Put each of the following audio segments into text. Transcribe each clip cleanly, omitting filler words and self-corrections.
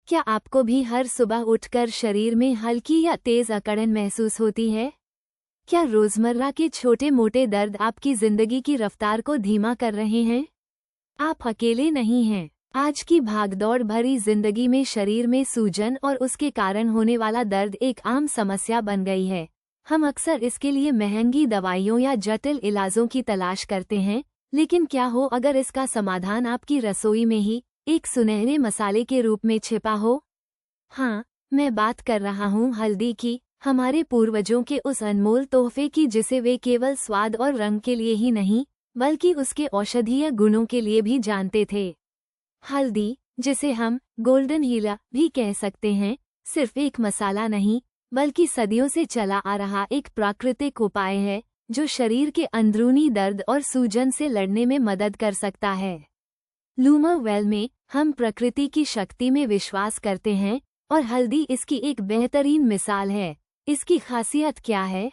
क्या आपको भी हर सुबह उठकर शरीर में हल्की या तेज अकड़न महसूस होती है? क्या रोजमर्रा के छोटे मोटे दर्द आपकी जिंदगी की रफ्तार को धीमा कर रहे हैं? आप अकेले नहीं हैं। आज की भागदौड़ भरी जिंदगी में शरीर में सूजन और उसके कारण होने वाला दर्द एक आम समस्या बन गई है। हम अक्सर इसके लिए महंगी दवाइयों या जटिल इलाजों की तलाश करते हैं, लेकिन क्या हो अगर इसका समाधान आपकी रसोई में ही एक सुनहरे मसाले के रूप में छिपा हो? हाँ, मैं बात कर रहा हूँ हल्दी की, हमारे पूर्वजों के उस अनमोल तोहफे की जिसे वे केवल स्वाद और रंग के लिए ही नहीं, बल्कि उसके औषधीय गुणों के लिए भी जानते थे। हल्दी, जिसे हम गोल्डन हीला भी कह सकते हैं, सिर्फ एक मसाला नहीं, बल्कि सदियों से चला आ रहा एक प्राकृतिक उपाय है, जो शरीर के अंदरूनी दर्द और सूजन से लड़ने में मदद कर सकता है। लूमा वेल में हम प्रकृति की शक्ति में विश्वास करते हैं, और हल्दी इसकी एक बेहतरीन मिसाल है। इसकी खासियत क्या है?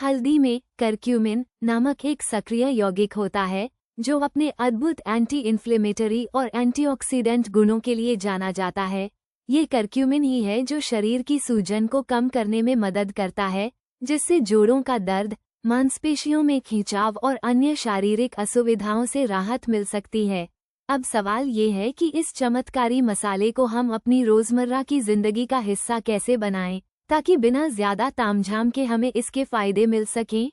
हल्दी में करक्यूमिन नामक एक सक्रिय यौगिक होता है, जो अपने अद्भुत एंटी इन्फ्लेमेटरी और एंटीऑक्सीडेंट गुणों के लिए जाना जाता है। ये करक्यूमिन ही है जो शरीर की सूजन को कम करने में मदद करता है, जिससे जोड़ों का दर्द, मांसपेशियों में खिंचाव और अन्य शारीरिक असुविधाओं से राहत मिल सकती है। अब सवाल ये है कि इस चमत्कारी मसाले को हम अपनी रोजमर्रा की जिंदगी का हिस्सा कैसे बनाएं, ताकि बिना ज्यादा तामझाम के हमें इसके फायदे मिल सकें।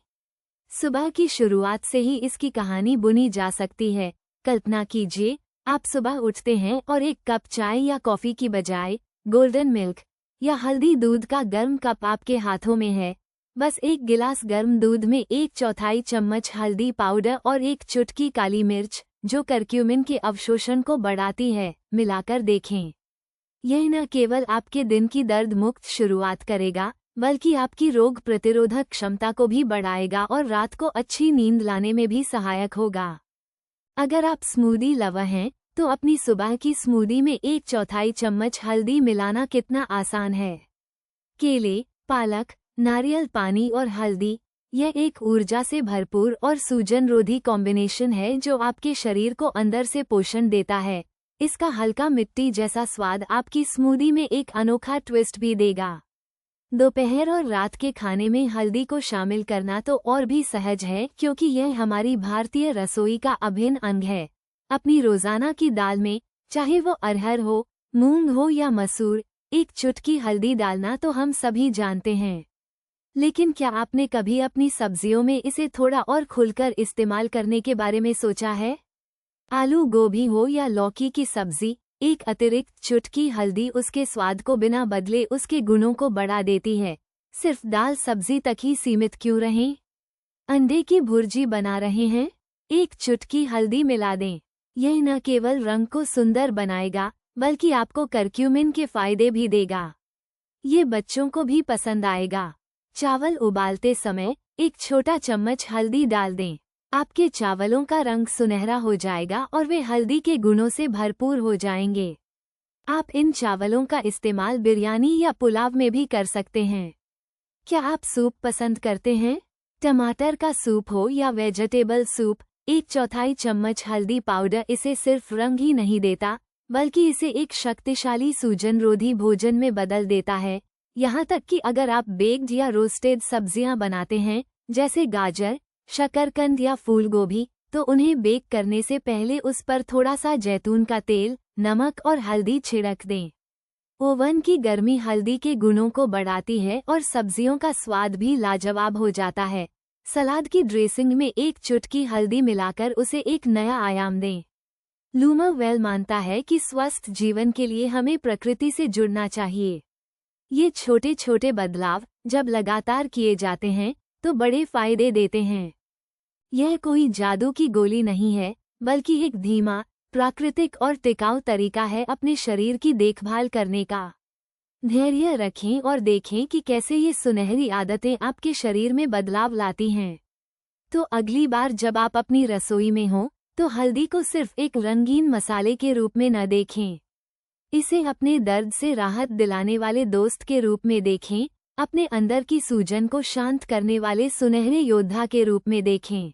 सुबह की शुरुआत से ही इसकी कहानी बुनी जा सकती है। कल्पना कीजिए, आप सुबह उठते हैं और एक कप चाय या कॉफी की बजाय गोल्डन मिल्क या हल्दी दूध का गर्म कप आपके हाथों में है। बस एक गिलास गर्म दूध में 1/4 चम्मच हल्दी पाउडर और एक चुटकी काली मिर्च, जो करक्यूमिन के अवशोषण को बढ़ाती है, मिलाकर देखें। यह न केवल आपके दिन की दर्द मुक्त शुरुआत करेगा, बल्कि आपकी रोग प्रतिरोधक क्षमता को भी बढ़ाएगा और रात को अच्छी नींद लाने में भी सहायक होगा। अगर आप स्मूदी लवर हैं, तो अपनी सुबह की स्मूदी में 1/4 चम्मच हल्दी मिलाना कितना आसान है। केले, पालक, नारियल पानी और हल्दी, यह एक ऊर्जा से भरपूर और सूजन-रोधी कॉम्बिनेशन है जो आपके शरीर को अंदर से पोषण देता है। इसका हल्का मिट्टी जैसा स्वाद आपकी स्मूदी में एक अनोखा ट्विस्ट भी देगा। दोपहर और रात के खाने में हल्दी को शामिल करना तो और भी सहज है, क्योंकि यह हमारी भारतीय रसोई का अभिन्न अंग है। अपनी रोजाना की दाल में, चाहे वो अरहर हो, मूंग हो या मसूर, एक चुटकी हल्दी डालना तो हम सभी जानते हैं। लेकिन क्या आपने कभी अपनी सब्जियों में इसे थोड़ा और खुलकर इस्तेमाल करने के बारे में सोचा है? आलू गोभी हो या लौकी की सब्जी, एक अतिरिक्त चुटकी हल्दी उसके स्वाद को बिना बदले उसके गुणों को बढ़ा देती है। सिर्फ दाल सब्जी तक ही सीमित क्यों रहें? अंडे की भुर्जी बना रहे हैं? एक चुटकी हल्दी मिला दें। यह न केवल रंग को सुंदर बनाएगा, बल्कि आपको करक्यूमिन के फायदे भी देगा। ये बच्चों को भी पसंद आएगा। चावल उबालते समय एक छोटा चम्मच हल्दी डाल दें। आपके चावलों का रंग सुनहरा हो जाएगा और वे हल्दी के गुणों से भरपूर हो जाएंगे। आप इन चावलों का इस्तेमाल बिरयानी या पुलाव में भी कर सकते हैं। क्या आप सूप पसंद करते हैं? टमाटर का सूप हो या वेजिटेबल सूप, 1/4 चम्मच हल्दी पाउडर इसे सिर्फ रंग ही नहीं देता, बल्कि इसे एक शक्तिशाली सूजन-रोधी भोजन में बदल देता है। यहाँ तक कि अगर आप बेक्ड या रोस्टेड सब्जियां बनाते हैं, जैसे गाजर, शकरकंद या फूल गोभी, तो उन्हें बेक करने से पहले उस पर थोड़ा सा जैतून का तेल, नमक और हल्दी छिड़क दें। ओवन की गर्मी हल्दी के गुणों को बढ़ाती है और सब्जियों का स्वाद भी लाजवाब हो जाता है। सलाद की ड्रेसिंग में एक चुटकी हल्दी मिलाकर उसे एक नया आयाम दें। लूमा वेल मानता है कि स्वस्थ जीवन के लिए हमें प्रकृति से जुड़ना चाहिए। ये छोटे छोटे बदलाव जब लगातार किए जाते हैं, तो बड़े फायदे देते हैं। यह कोई जादू की गोली नहीं है, बल्कि एक धीमा, प्राकृतिक और टिकाऊ तरीका है अपने शरीर की देखभाल करने का। धैर्य रखें और देखें कि कैसे ये सुनहरी आदतें आपके शरीर में बदलाव लाती हैं। तो अगली बार जब आप अपनी रसोई में हों, तो हल्दी को सिर्फ एक रंगीन मसाले के रूप में न देखें। इसे अपने दर्द से राहत दिलाने वाले दोस्त के रूप में देखें, अपने अंदर की सूजन को शांत करने वाले सुनहरे योद्धा के रूप में देखें।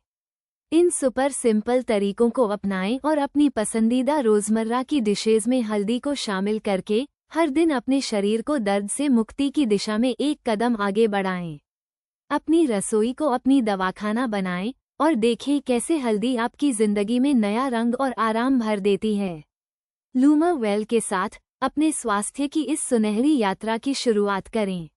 इन सुपर सिंपल तरीकों को अपनाएं और अपनी पसंदीदा रोजमर्रा की डिशेज में हल्दी को शामिल करके हर दिन अपने शरीर को दर्द से मुक्ति की दिशा में एक कदम आगे बढ़ाएं। अपनी रसोई को अपनी दवाखाना बनाएं और देखें कैसे हल्दी आपकी जिंदगी में नया रंग और आराम भर देती है। लूमा वेल के साथ अपने स्वास्थ्य की इस सुनहरी यात्रा की शुरुआत करें।